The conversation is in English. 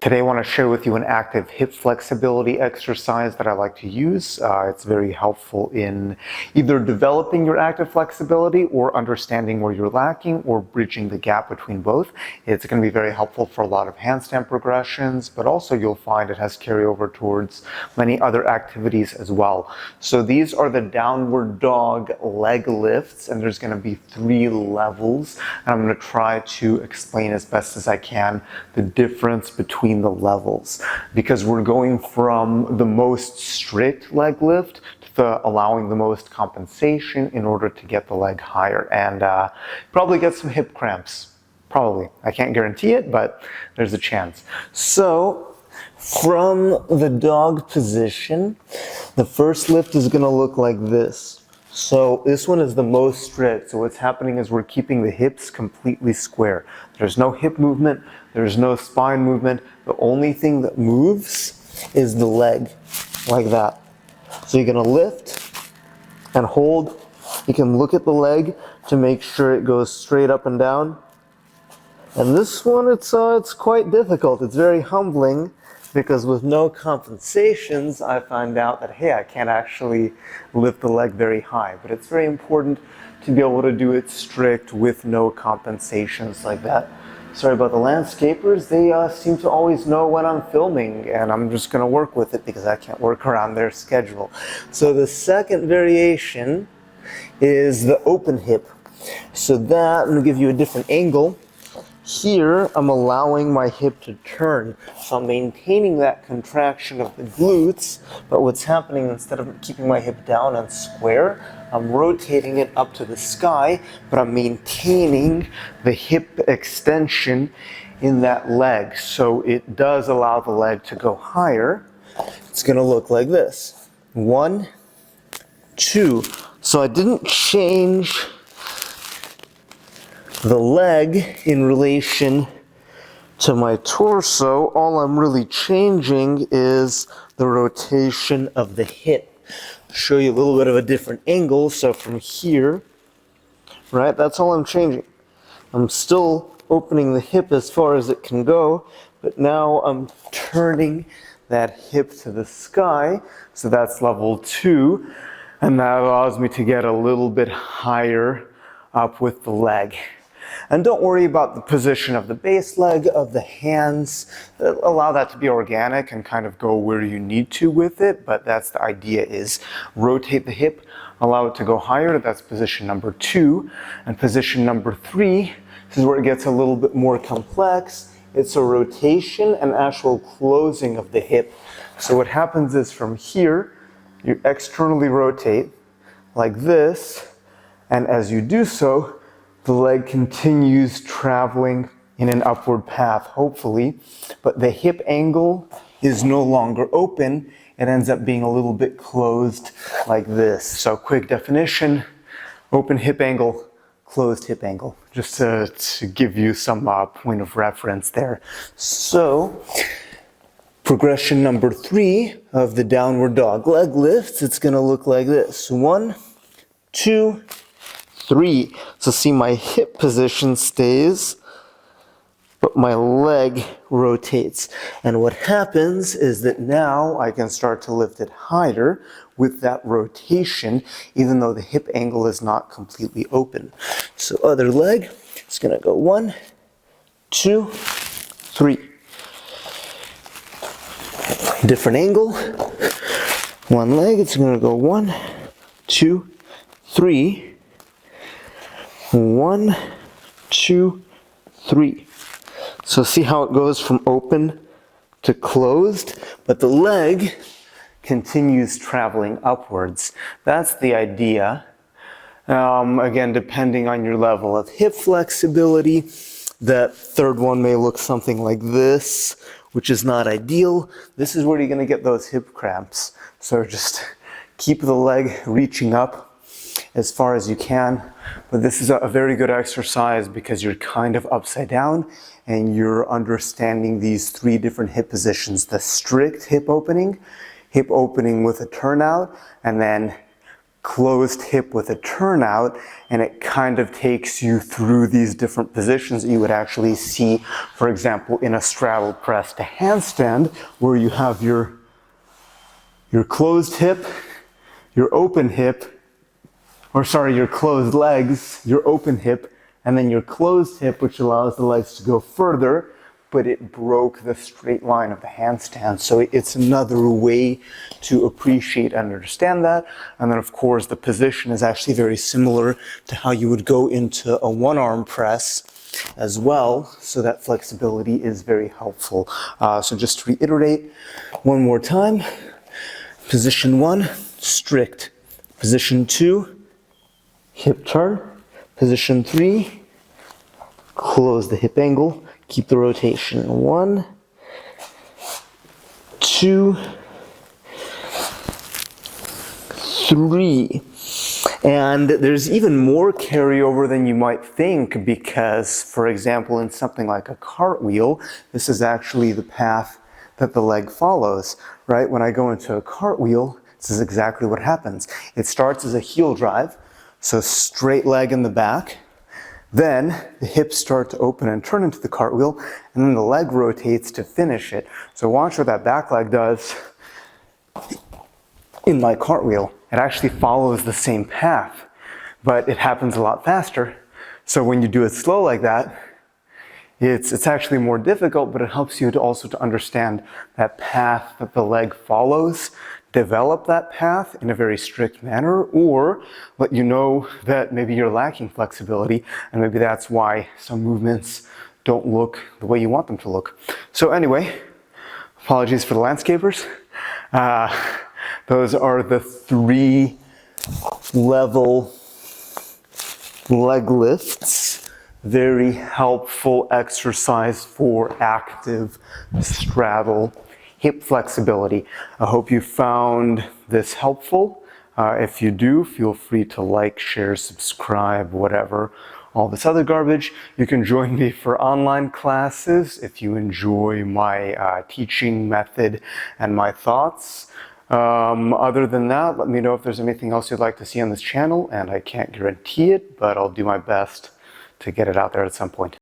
Today I want to share with you an active hip flexibility exercise that I like to use. It's very helpful in either developing your active flexibility or understanding where you're lacking or bridging the gap between both. It's going to be very helpful for a lot of handstand progressions, but also you'll find it has carryover towards many other activities as well. So these are the downward dog leg lifts, and there's going to be 3 levels. And I'm going to try to explain as best as I can the difference between the levels, because we're going from the most strict leg lift to allowing the most compensation in order to get the leg higher, and probably get some hip cramps. Probably. I can't guarantee it, but there's a chance. So from the dog position, the first lift is going to look like this. So this one is the most strict. So what's happening is we're keeping the hips completely square. There's no hip movement. There's no spine movement. The only thing that moves is the leg, like that. So you're going to lift and hold. You can look at the leg to make sure it goes straight up and down. And this one, it's quite difficult. It's very humbling, because with no compensations, I find out that, hey, I can't actually lift the leg very high. But it's very important to be able to do it strict with no compensations like that. Sorry about the landscapers. They seem to always know when I'm filming, and I'm just going to work with it because I can't work around their schedule. So the second variation is the open hip. So that, I'm going to give you a different angle. Here, I'm allowing my hip to turn, so I'm maintaining that contraction of the glutes, but what's happening, instead of keeping my hip down and square, I'm rotating it up to the sky, but I'm maintaining the hip extension in that leg, so it does allow the leg to go higher. It's going to look like this. 1, 2. So I didn't change the leg in relation to my torso. All I'm really changing is the rotation of the hip. I'll show you a little bit of a different angle. So from here, right, that's all I'm changing. I'm still opening the hip as far as it can go, but now I'm turning that hip to the sky. So that's level 2, and that allows me to get a little bit higher up with the leg. And don't worry about the position of the base leg, of the hands. Allow that to be organic and kind of go where you need to with it, but that's the idea, is rotate the hip, allow it to go higher. That's position number 2. And position number 3, this is where it gets a little bit more complex. It's a rotation and actual closing of the hip. So what happens is, from here, you externally rotate like this, and as you do so, the leg continues traveling in an upward path, hopefully, but the hip angle is no longer open. It ends up being a little bit closed like this. So quick definition: open hip angle, closed hip angle, just to give you some point of reference there. So progression number 3 of the downward dog leg lifts, it's going to look like this. 1, 2, 3. So see, my hip position stays, but my leg rotates. And what happens is that now I can start to lift it higher with that rotation, even though the hip angle is not completely open. So other leg, it's going to go 1, 2, 3. Different angle. One leg, it's going to go 1, 2, 3. 1, 2, 3. So see how it goes from open to closed, but the leg continues traveling upwards. That's the idea. Again, depending on your level of hip flexibility, that third one may look something like this, which is not ideal. This is where you're going to get those hip cramps. So just keep the leg reaching up as far as you can. But this is a very good exercise because you're kind of upside down and you're understanding these 3 different hip positions: the strict hip opening with a turnout, and then closed hip with a turnout, and it kind of takes you through these different positions that you would actually see, for example, in a straddle press to handstand, where you have your closed hip, your open hip, your closed legs, your open hip, and then your closed hip, which allows the legs to go further, but it broke the straight line of the handstand. So it's another way to appreciate and understand that. And then of course the position is actually very similar to how you would go into a one-arm press as well. So that flexibility is very helpful. So just to reiterate one more time, position 1, strict. Position 2, hip turn. Position 3, close the hip angle. Keep the rotation. 1, 2, 3. And there's even more carryover than you might think, because, for example, in something like a cartwheel, this is actually the path that the leg follows, right? When I go into a cartwheel, this is exactly what happens. It starts as a heel drive, so straight leg in the back. Then the hips start to open and turn into the cartwheel, and then the leg rotates to finish it. So watch what that back leg does in my cartwheel. It actually follows the same path, but it happens a lot faster. So when you do it slow like that, it's actually more difficult, but it helps you to also to understand that path that the leg follows, develop that path in a very strict manner, or let you know that maybe you're lacking flexibility, and maybe that's why some movements don't look the way you want them to look. So anyway, apologies for the landscapers. Those are the 3 level leg lifts. Very helpful exercise for active straddle hip flexibility. I hope you found this helpful. If you do, feel free to like, share, subscribe, whatever, all this other garbage. You can join me for online classes if you enjoy my teaching method and my thoughts. Other than that, let me know if there's anything else you'd like to see on this channel, and I can't guarantee it, but I'll do my best to get it out there at some point.